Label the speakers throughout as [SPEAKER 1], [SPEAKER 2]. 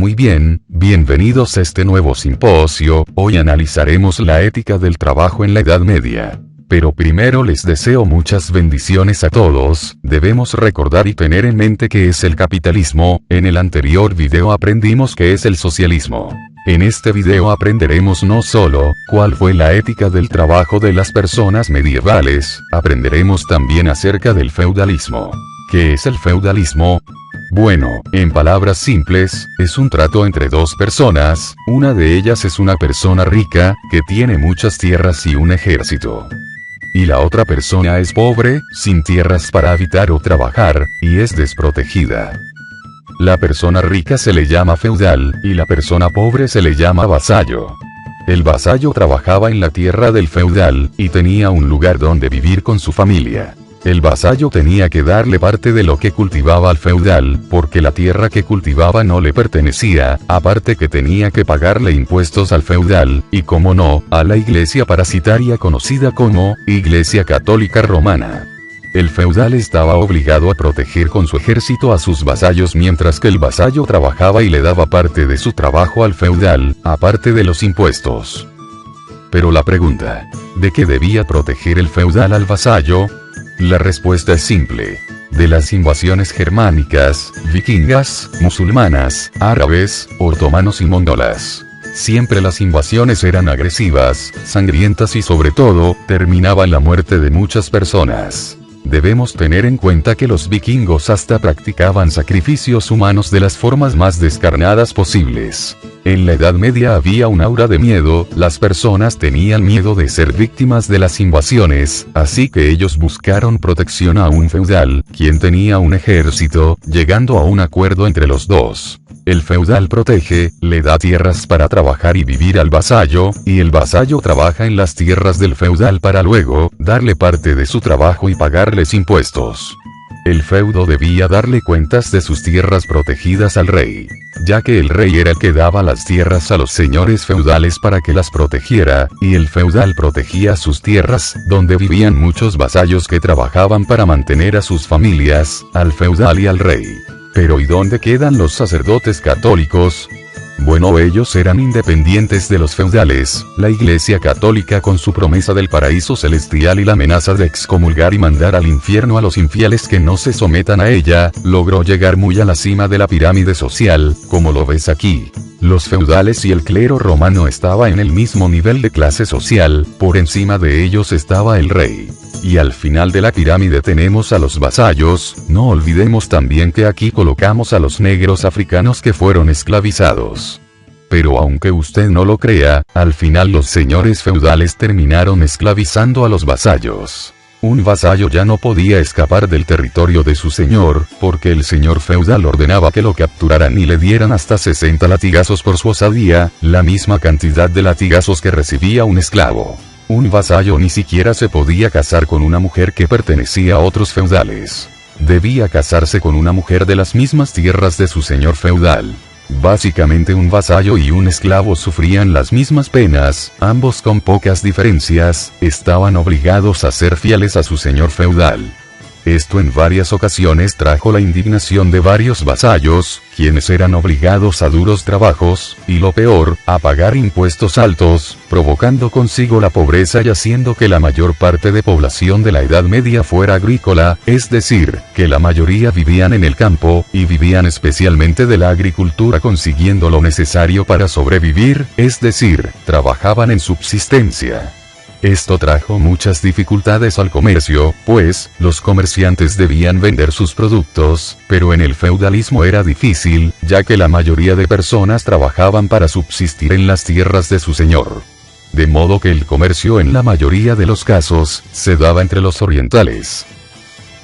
[SPEAKER 1] Muy bien, bienvenidos a este nuevo simposio. Hoy analizaremos la ética del trabajo en la Edad Media. Pero primero les deseo muchas bendiciones a todos. Debemos recordar y tener en mente qué es el capitalismo. En el anterior video aprendimos qué es el socialismo. En este video aprenderemos no solo cuál fue la ética del trabajo de las personas medievales, aprenderemos también acerca del feudalismo. ¿Qué es el feudalismo? Bueno, en palabras simples, es un trato entre dos personas. Una de ellas es una persona rica, que tiene muchas tierras y un ejército. Y la otra persona es pobre, sin tierras para habitar o trabajar, y es desprotegida. La persona rica se le llama feudal, y la persona pobre se le llama vasallo. El vasallo trabajaba en la tierra del feudal, y tenía un lugar donde vivir con su familia. El vasallo tenía que darle parte de lo que cultivaba al feudal, porque la tierra que cultivaba no le pertenecía, aparte que tenía que pagarle impuestos al feudal, y como no, a la iglesia parasitaria conocida como Iglesia Católica Romana. El feudal estaba obligado a proteger con su ejército a sus vasallos mientras que el vasallo trabajaba y le daba parte de su trabajo al feudal, aparte de los impuestos. Pero la pregunta, ¿de qué debía proteger el feudal al vasallo? La respuesta es simple. De las invasiones germánicas, vikingas, musulmanas, árabes, otomanos y mongolas. Siempre las invasiones eran agresivas, sangrientas y sobre todo, terminaban la muerte de muchas personas. Debemos tener en cuenta que los vikingos hasta practicaban sacrificios humanos de las formas más descarnadas posibles. En la Edad Media había un aura de miedo, las personas tenían miedo de ser víctimas de las invasiones, así que ellos buscaron protección a un feudal, quien tenía un ejército, llegando a un acuerdo entre los dos. El feudal protege, le da tierras para trabajar y vivir al vasallo, y el vasallo trabaja en las tierras del feudal para luego, darle parte de su trabajo y pagarles impuestos. El feudo debía darle cuentas de sus tierras protegidas al rey, ya que el rey era el que daba las tierras a los señores feudales para que las protegiera, y el feudal protegía sus tierras, donde vivían muchos vasallos que trabajaban para mantener a sus familias, al feudal y al rey. Pero ¿y dónde quedan los sacerdotes católicos? Bueno, ellos eran independientes de los feudales. La Iglesia Católica, con su promesa del paraíso celestial y la amenaza de excomulgar y mandar al infierno a los infieles que no se sometan a ella, logró llegar muy a la cima de la pirámide social, como lo ves aquí. Los feudales y el clero romano estaban en el mismo nivel de clase social, por encima de ellos estaba el rey. Y al final de la pirámide tenemos a los vasallos. No olvidemos también que aquí colocamos a los negros africanos que fueron esclavizados. Pero aunque usted no lo crea, al final los señores feudales terminaron esclavizando a los vasallos. Un vasallo ya no podía escapar del territorio de su señor, porque el señor feudal ordenaba que lo capturaran y le dieran hasta 60 latigazos por su osadía, la misma cantidad de latigazos que recibía un esclavo. Un vasallo ni siquiera se podía casar con una mujer que pertenecía a otros feudales. Debía casarse con una mujer de las mismas tierras de su señor feudal. Básicamente un vasallo y un esclavo sufrían las mismas penas, ambos con pocas diferencias, estaban obligados a ser fieles a su señor feudal. Esto en varias ocasiones trajo la indignación de varios vasallos, quienes eran obligados a duros trabajos, y lo peor, a pagar impuestos altos, provocando consigo la pobreza y haciendo que la mayor parte de población de la Edad Media fuera agrícola, es decir, que la mayoría vivían en el campo, y vivían especialmente de la agricultura consiguiendo lo necesario para sobrevivir, es decir, trabajaban en subsistencia. Esto trajo muchas dificultades al comercio, pues, los comerciantes debían vender sus productos, pero en el feudalismo era difícil, ya que la mayoría de personas trabajaban para subsistir en las tierras de su señor. De modo que el comercio en la mayoría de los casos, se daba entre los orientales.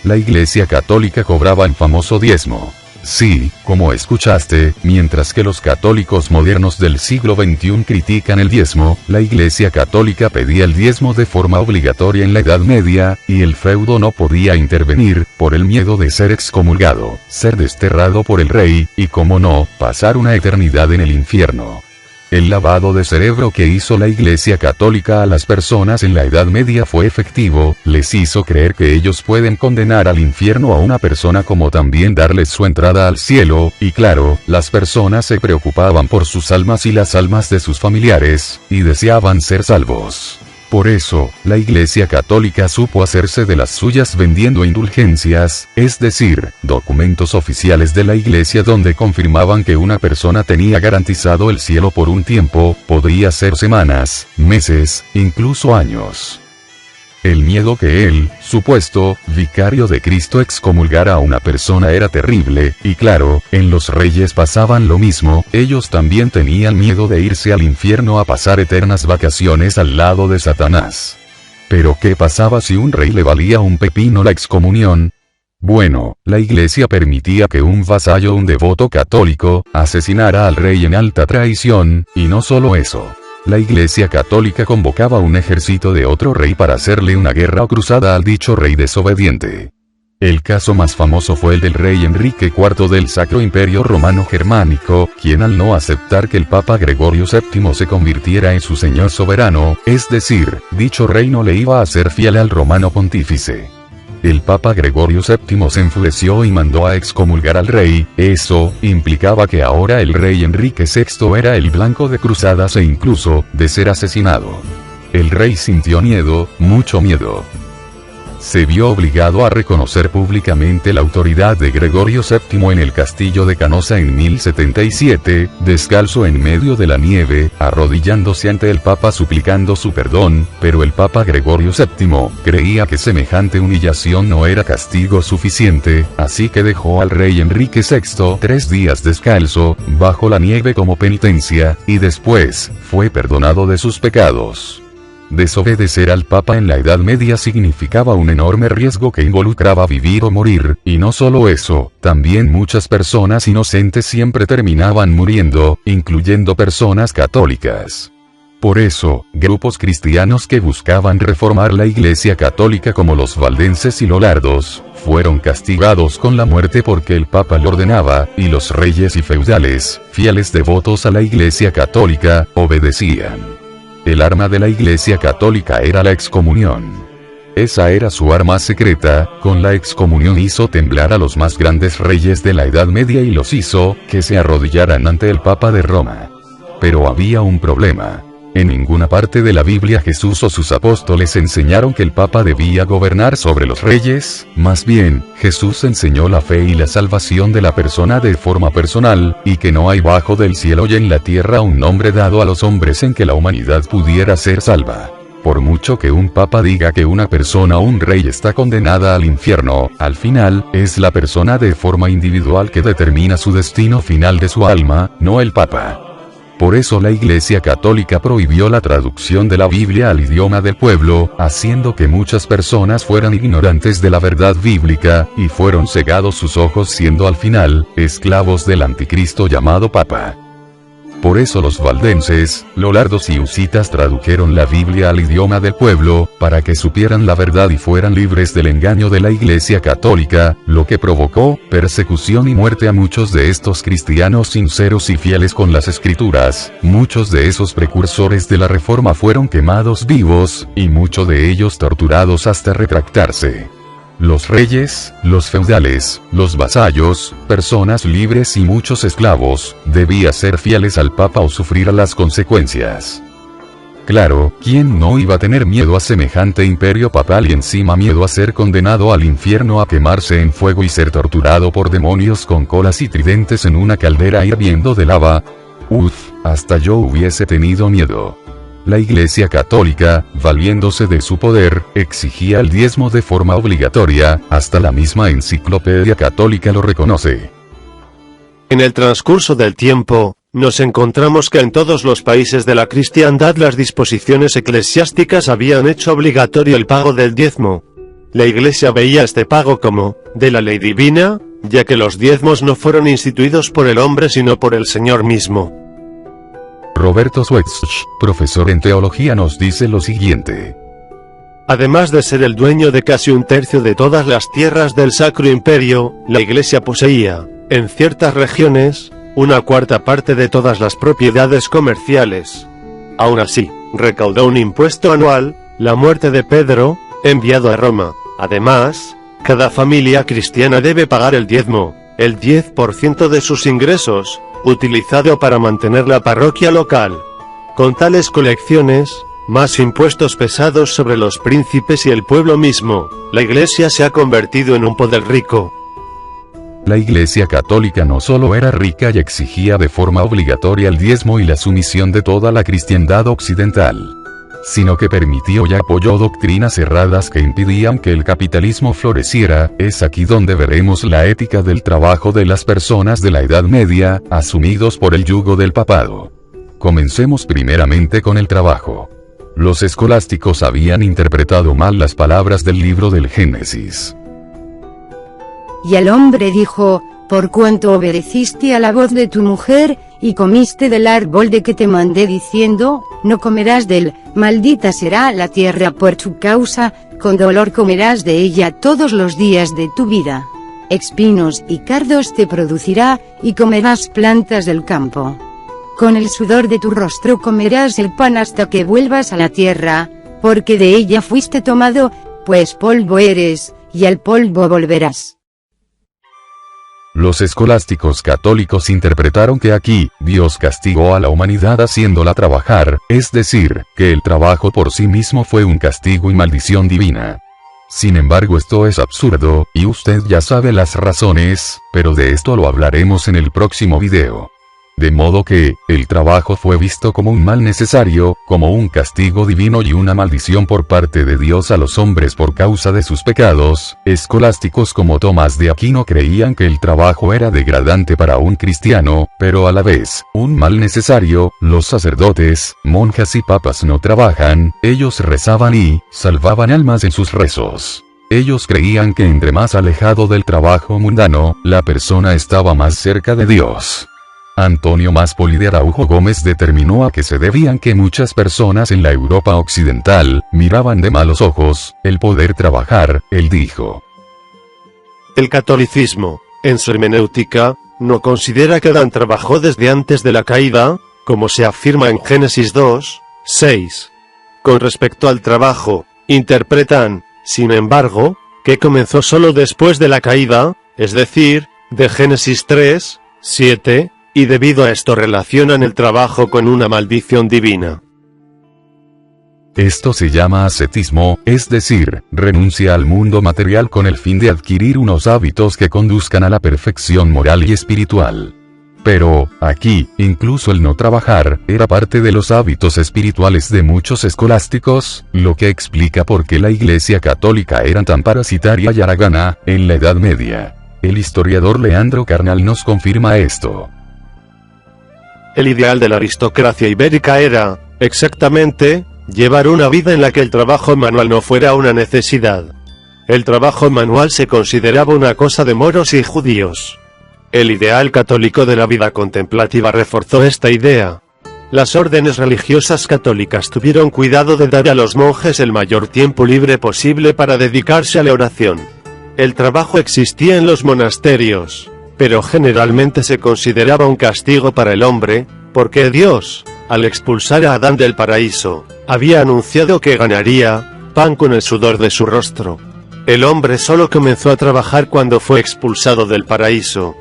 [SPEAKER 1] La Iglesia Católica cobraba el famoso diezmo. Sí, como escuchaste, mientras que los católicos modernos del siglo XXI critican el diezmo, la Iglesia Católica pedía el diezmo de forma obligatoria en la Edad Media, y el feudo no podía intervenir, por el miedo de ser excomulgado, ser desterrado por el rey, y como no, pasar una eternidad en el infierno. El lavado de cerebro que hizo la Iglesia Católica a las personas en la Edad Media fue efectivo, les hizo creer que ellos pueden condenar al infierno a una persona como también darles su entrada al cielo, y claro, las personas se preocupaban por sus almas y las almas de sus familiares, y deseaban ser salvos. Por eso, la Iglesia Católica supo hacerse de las suyas vendiendo indulgencias, es decir, documentos oficiales de la Iglesia donde confirmaban que una persona tenía garantizado el cielo por un tiempo, podría ser semanas, meses, incluso años. El miedo que el supuesto vicario de Cristo excomulgara a una persona era terrible, y claro, en los reyes pasaban lo mismo, ellos también tenían miedo de irse al infierno a pasar eternas vacaciones al lado de Satanás. Pero ¿qué pasaba si un rey le valía un pepino la excomunión? Bueno, la Iglesia permitía que un vasallo, un devoto católico, asesinara al rey en alta traición, y no solo eso. La Iglesia Católica convocaba un ejército de otro rey para hacerle una guerra o cruzada al dicho rey desobediente. El caso más famoso fue el del rey Enrique IV del Sacro Imperio Romano Germánico, quien al no aceptar que el Papa Gregorio VII se convirtiera en su señor soberano, es decir, dicho rey no le iba a ser fiel al romano pontífice. El Papa Gregorio VII se enfureció y mandó a excomulgar al rey. Eso implicaba que ahora el rey Enrique VI era el blanco de cruzadas e incluso de ser asesinado. El rey sintió miedo, mucho miedo. Se vio obligado a reconocer públicamente la autoridad de Gregorio VII en el castillo de Canosa en 1077, descalzo en medio de la nieve, arrodillándose ante el Papa suplicando su perdón, pero el Papa Gregorio VII creía que semejante humillación no era castigo suficiente, así que dejó al rey Enrique VI 3 días descalzo, bajo la nieve como penitencia, y después, fue perdonado de sus pecados. Desobedecer al Papa en la Edad Media significaba un enorme riesgo que involucraba vivir o morir, y no solo eso, también muchas personas inocentes siempre terminaban muriendo, incluyendo personas católicas. Por eso, grupos cristianos que buscaban reformar la Iglesia Católica como los valdenses y lollardos, fueron castigados con la muerte porque el Papa lo ordenaba, y los reyes y feudales, fieles devotos a la Iglesia Católica, obedecían. El arma de la Iglesia Católica era la excomunión. Esa era su arma secreta, con la excomunión hizo temblar a los más grandes reyes de la Edad Media y los hizo que se arrodillaran ante el Papa de Roma. Pero había un problema. En ninguna parte de la Biblia Jesús o sus apóstoles enseñaron que el Papa debía gobernar sobre los reyes, más bien, Jesús enseñó la fe y la salvación de la persona de forma personal, y que no hay bajo del cielo y en la tierra un nombre dado a los hombres en que la humanidad pudiera ser salva. Por mucho que un papa diga que una persona o un rey está condenada al infierno, al final, es la persona de forma individual que determina su destino final de su alma, no el papa. Por eso la Iglesia Católica prohibió la traducción de la Biblia al idioma del pueblo, haciendo que muchas personas fueran ignorantes de la verdad bíblica, y fueron cegados sus ojos siendo al final, esclavos del anticristo llamado Papa. Por eso los valdenses, lollardos y husitas tradujeron la Biblia al idioma del pueblo, para que supieran la verdad y fueran libres del engaño de la Iglesia Católica, lo que provocó persecución y muerte a muchos de estos cristianos sinceros y fieles con las Escrituras. Muchos de esos precursores de la Reforma fueron quemados vivos, y muchos de ellos torturados hasta retractarse. Los reyes, los feudales, los vasallos, personas libres y muchos esclavos, debían ser fieles al Papa o sufrir las consecuencias. Claro, ¿quién no iba a tener miedo a semejante imperio papal y encima miedo a ser condenado al infierno a quemarse en fuego y ser torturado por demonios con colas y tridentes en una caldera hirviendo de lava? Hasta yo hubiese tenido miedo. La Iglesia Católica, valiéndose de su poder, exigía el diezmo de forma obligatoria, hasta la misma Enciclopedia Católica lo reconoce.
[SPEAKER 2] En el transcurso del tiempo, nos encontramos que en todos los países de la cristiandad las disposiciones eclesiásticas habían hecho obligatorio el pago del diezmo. La Iglesia veía este pago como, de la ley divina, ya que los diezmos no fueron instituidos por el hombre sino por el Señor mismo.
[SPEAKER 1] Roberto Schweitzer, profesor en teología, nos dice lo siguiente.
[SPEAKER 2] Además de ser el dueño de casi un tercio de todas las tierras del Sacro Imperio, la Iglesia poseía, en ciertas regiones, una cuarta parte de todas las propiedades comerciales. Aún así, recaudó un impuesto anual, la muerte de Pedro, enviado a Roma. Además, cada familia cristiana debe pagar el diezmo, el 10% de sus ingresos, utilizado para mantener la parroquia local. Con tales colecciones, más impuestos pesados sobre los príncipes y el pueblo mismo, la Iglesia se ha convertido en un poder rico.
[SPEAKER 1] La Iglesia Católica no solo era rica y exigía de forma obligatoria el diezmo y la sumisión de toda la cristiandad occidental, sino que permitió y apoyó doctrinas erradas que impidían que el capitalismo floreciera. Es aquí donde veremos la ética del trabajo de las personas de la Edad Media, asumidos por el yugo del papado. Comencemos primeramente con el trabajo. Los escolásticos habían interpretado mal las palabras del libro del Génesis.
[SPEAKER 3] Y el hombre dijo: por cuanto obedeciste a la voz de tu mujer, y comiste del árbol de que te mandé diciendo, no comerás de él, maldita será la tierra por tu causa, con dolor comerás de ella todos los días de tu vida. Espinos y cardos te producirá, y comerás plantas del campo. Con el sudor de tu rostro comerás el pan hasta que vuelvas a la tierra, porque de ella fuiste tomado, pues polvo eres, y al polvo volverás.
[SPEAKER 1] Los escolásticos católicos interpretaron que aquí, Dios castigó a la humanidad haciéndola trabajar, es decir, que el trabajo por sí mismo fue un castigo y maldición divina. Sin embargo, esto es absurdo, y usted ya sabe las razones, pero de esto lo hablaremos en el próximo video. De modo que, el trabajo fue visto como un mal necesario, como un castigo divino y una maldición por parte de Dios a los hombres por causa de sus pecados. Escolásticos como Tomás de Aquino creían que el trabajo era degradante para un cristiano, pero a la vez, un mal necesario. Los sacerdotes, monjas y papas no trabajan, ellos rezaban y salvaban almas en sus rezos. Ellos creían que entre más alejado del trabajo mundano, la persona estaba más cerca de Dios. Antonio Máspoli de Araujo Gómez determinó a que se debían que muchas personas en la Europa occidental miraban de malos ojos el poder trabajar. Él dijo:
[SPEAKER 2] el catolicismo, en su hermenéutica, no considera que Adán trabajó desde antes de la caída, como se afirma en Génesis 2:6. Con respecto al trabajo, interpretan, sin embargo, que comenzó solo después de la caída, es decir, de Génesis 3:7. Y debido a esto relacionan el trabajo con una maldición divina.
[SPEAKER 1] Esto se llama ascetismo, es decir, renuncia al mundo material con el fin de adquirir unos hábitos que conduzcan a la perfección moral y espiritual. Pero, aquí, incluso el no trabajar, era parte de los hábitos espirituales de muchos escolásticos, lo que explica por qué la Iglesia Católica era tan parasitaria y haragana en la Edad Media. El historiador Leandro Carnal nos confirma esto.
[SPEAKER 2] El ideal de la aristocracia ibérica era, exactamente, llevar una vida en la que el trabajo manual no fuera una necesidad. El trabajo manual se consideraba una cosa de moros y judíos. El ideal católico de la vida contemplativa reforzó esta idea. Las órdenes religiosas católicas tuvieron cuidado de dar a los monjes el mayor tiempo libre posible para dedicarse a la oración. El trabajo existía en los monasterios, pero generalmente se consideraba un castigo para el hombre, porque Dios, al expulsar a Adán del paraíso, había anunciado que ganaría pan con el sudor de su rostro. El hombre solo comenzó a trabajar cuando fue expulsado del paraíso.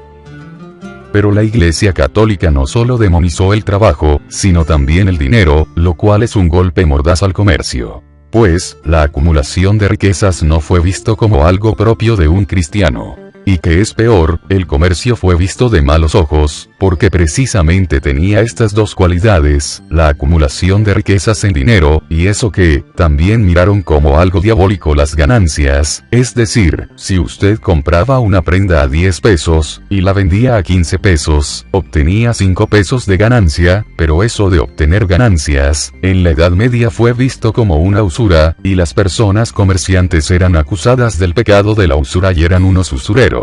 [SPEAKER 1] Pero la Iglesia Católica no solo demonizó el trabajo, sino también el dinero, lo cual es un golpe mordaz al comercio. Pues, la acumulación de riquezas no fue visto como algo propio de un cristiano. Y que es peor, el comercio fue visto de malos ojos, porque precisamente tenía estas dos cualidades, la acumulación de riquezas en dinero, y eso que, también miraron como algo diabólico las ganancias, es decir, si usted compraba una prenda a 10 pesos, y la vendía a 15 pesos, obtenía 5 pesos de ganancia, pero eso de obtener ganancias, en la Edad Media fue visto como una usura, y las personas comerciantes eran acusadas del pecado de la usura y eran unos usureros.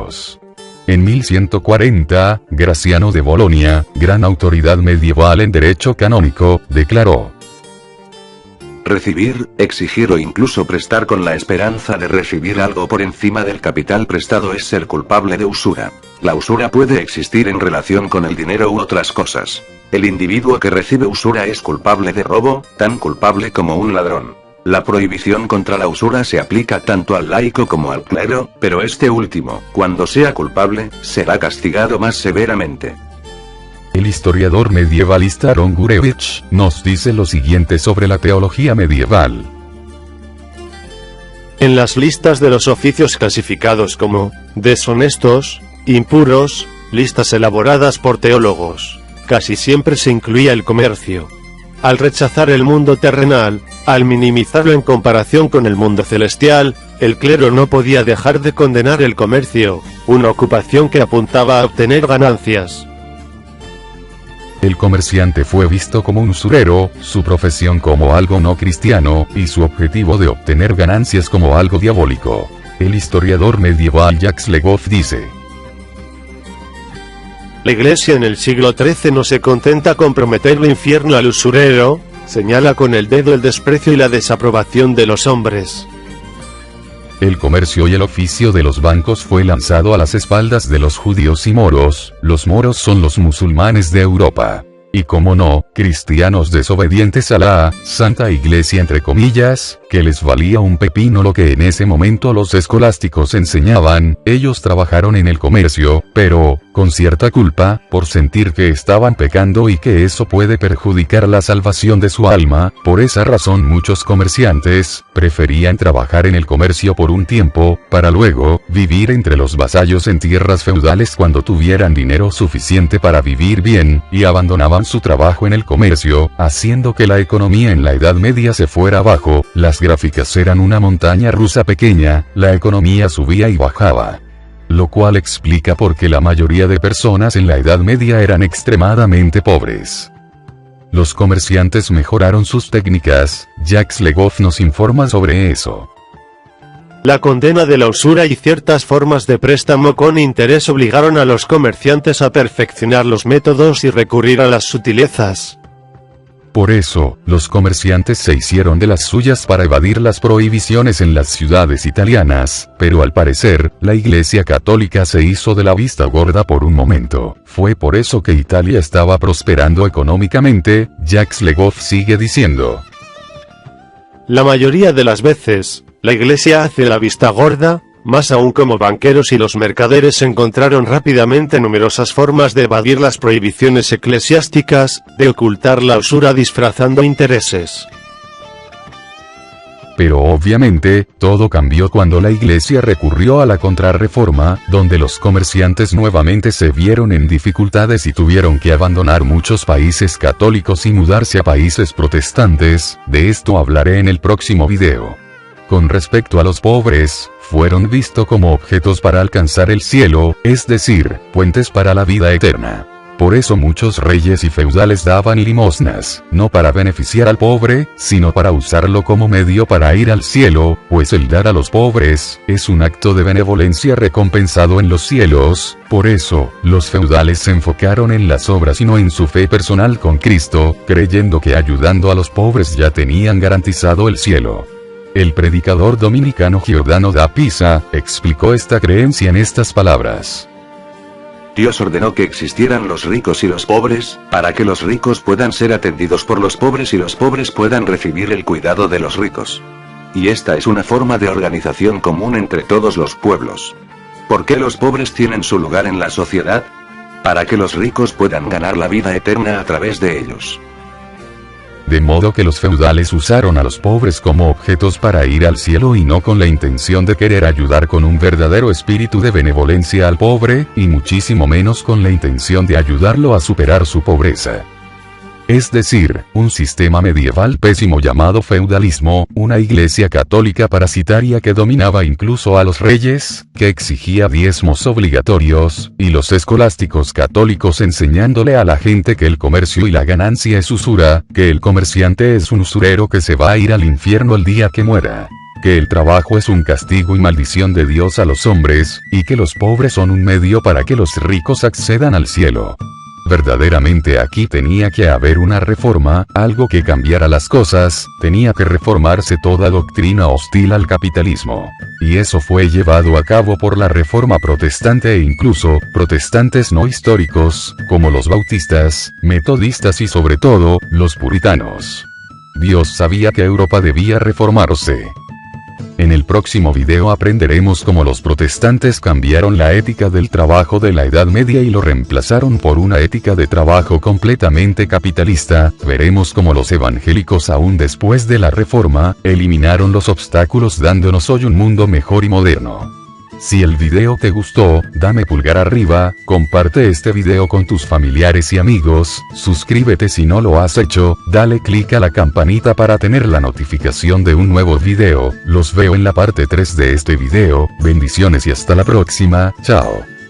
[SPEAKER 1] En 1140, Graciano de Bolonia, gran autoridad medieval en derecho canónico, declaró:
[SPEAKER 4] recibir, exigir o incluso prestar con la esperanza de recibir algo por encima del capital prestado es ser culpable de usura. La usura puede existir en relación con el dinero u otras cosas. El individuo que recibe usura es culpable de robo, tan culpable como un ladrón. La prohibición contra la usura se aplica tanto al laico como al clero, pero este último, cuando sea culpable, será castigado más severamente.
[SPEAKER 1] El historiador medievalista Aaron Gurevich nos dice lo siguiente sobre la teología medieval.
[SPEAKER 2] En las listas de los oficios clasificados como deshonestos, impuros, listas elaboradas por teólogos, casi siempre se incluía el comercio. Al rechazar el mundo terrenal, al minimizarlo en comparación con el mundo celestial, el clero no podía dejar de condenar el comercio, una ocupación que apuntaba a obtener ganancias.
[SPEAKER 1] El comerciante fue visto como un usurero, su profesión como algo no cristiano, y su objetivo de obtener ganancias como algo diabólico. El historiador medieval Jacques Le Goff dice:
[SPEAKER 2] la Iglesia en el siglo XIII no se contenta con prometer el infierno al usurero, señala con el dedo el desprecio y la desaprobación de los hombres.
[SPEAKER 1] El comercio y el oficio de los bancos fue lanzado a las espaldas de los judíos y moros. Los moros son los musulmanes de Europa. Y como no, cristianos desobedientes a la Santa Iglesia entre comillas, que les valía un pepino lo que en ese momento los escolásticos enseñaban. Ellos trabajaron en el comercio, pero, con cierta culpa, por sentir que estaban pecando y que eso puede perjudicar la salvación de su alma. Por esa razón muchos comerciantes preferían trabajar en el comercio por un tiempo, para luego vivir entre los vasallos en tierras feudales cuando tuvieran dinero suficiente para vivir bien, y abandonaban su trabajo en el comercio, haciendo que la economía en la Edad Media se fuera abajo. Las gráficas eran una montaña rusa pequeña, la economía subía y bajaba. Lo cual explica por qué la mayoría de personas en la Edad Media eran extremadamente pobres. Los comerciantes mejoraron sus técnicas. Jacques Le Goff nos informa sobre eso.
[SPEAKER 2] La condena de la usura y ciertas formas de préstamo con interés obligaron a los comerciantes a perfeccionar los métodos y recurrir a las sutilezas.
[SPEAKER 1] Por eso, los comerciantes se hicieron de las suyas para evadir las prohibiciones en las ciudades italianas, pero al parecer, la Iglesia Católica se hizo de la vista gorda por un momento. Fue por eso que Italia estaba prosperando económicamente. Jacques Le Goff sigue diciendo:
[SPEAKER 2] la mayoría de las veces, la Iglesia hace la vista gorda, más aún como banqueros y los mercaderes encontraron rápidamente numerosas formas de evadir las prohibiciones eclesiásticas, de ocultar la usura disfrazando intereses.
[SPEAKER 1] Pero obviamente, todo cambió cuando la Iglesia recurrió a la Contrarreforma, donde los comerciantes nuevamente se vieron en dificultades y tuvieron que abandonar muchos países católicos y mudarse a países protestantes. De esto hablaré en el próximo video. Con respecto a los pobres, fueron vistos como objetos para alcanzar el cielo, es decir, puentes para la vida eterna. Por eso muchos reyes y feudales daban limosnas, no para beneficiar al pobre, sino para usarlo como medio para ir al cielo, pues el dar a los pobres es un acto de benevolencia recompensado en los cielos. Por eso, los feudales se enfocaron en las obras y no en su fe personal con Cristo, creyendo que ayudando a los pobres ya tenían garantizado el cielo. El predicador dominicano Giordano da Pisa explicó esta creencia en estas palabras:
[SPEAKER 4] Dios ordenó que existieran los ricos y los pobres, para que los ricos puedan ser atendidos por los pobres y los pobres puedan recibir el cuidado de los ricos. Y esta es una forma de organización común entre todos los pueblos. ¿Por qué los pobres tienen su lugar en la sociedad? Para que los ricos puedan ganar la vida eterna a través de ellos.
[SPEAKER 1] De modo que los feudales usaron a los pobres como objetos para ir al cielo y no con la intención de querer ayudar con un verdadero espíritu de benevolencia al pobre, y muchísimo menos con la intención de ayudarlo a superar su pobreza. Es decir, un sistema medieval pésimo llamado feudalismo, una iglesia católica parasitaria que dominaba incluso a los reyes, que exigía diezmos obligatorios, y los escolásticos católicos enseñándole a la gente que el comercio y la ganancia es usura, que el comerciante es un usurero que se va a ir al infierno el día que muera, que el trabajo es un castigo y maldición de Dios a los hombres, y que los pobres son un medio para que los ricos accedan al cielo. Verdaderamente aquí tenía que haber una reforma, algo que cambiara las cosas, tenía que reformarse toda doctrina hostil al capitalismo. Y eso fue llevado a cabo por la Reforma Protestante e incluso, protestantes no históricos, como los bautistas, metodistas y sobre todo, los puritanos. Dios sabía que Europa debía reformarse. En el próximo video aprenderemos cómo los protestantes cambiaron la ética del trabajo de la Edad Media y lo reemplazaron por una ética de trabajo completamente capitalista. Veremos cómo los evangélicos aún después de la Reforma, eliminaron los obstáculos dándonos hoy un mundo mejor y moderno. Si el video te gustó, dame pulgar arriba, comparte este video con tus familiares y amigos, suscríbete si no lo has hecho, dale clic a la campanita para tener la notificación de un nuevo video. Los veo en la parte 3 de este video, bendiciones y hasta la próxima, chao.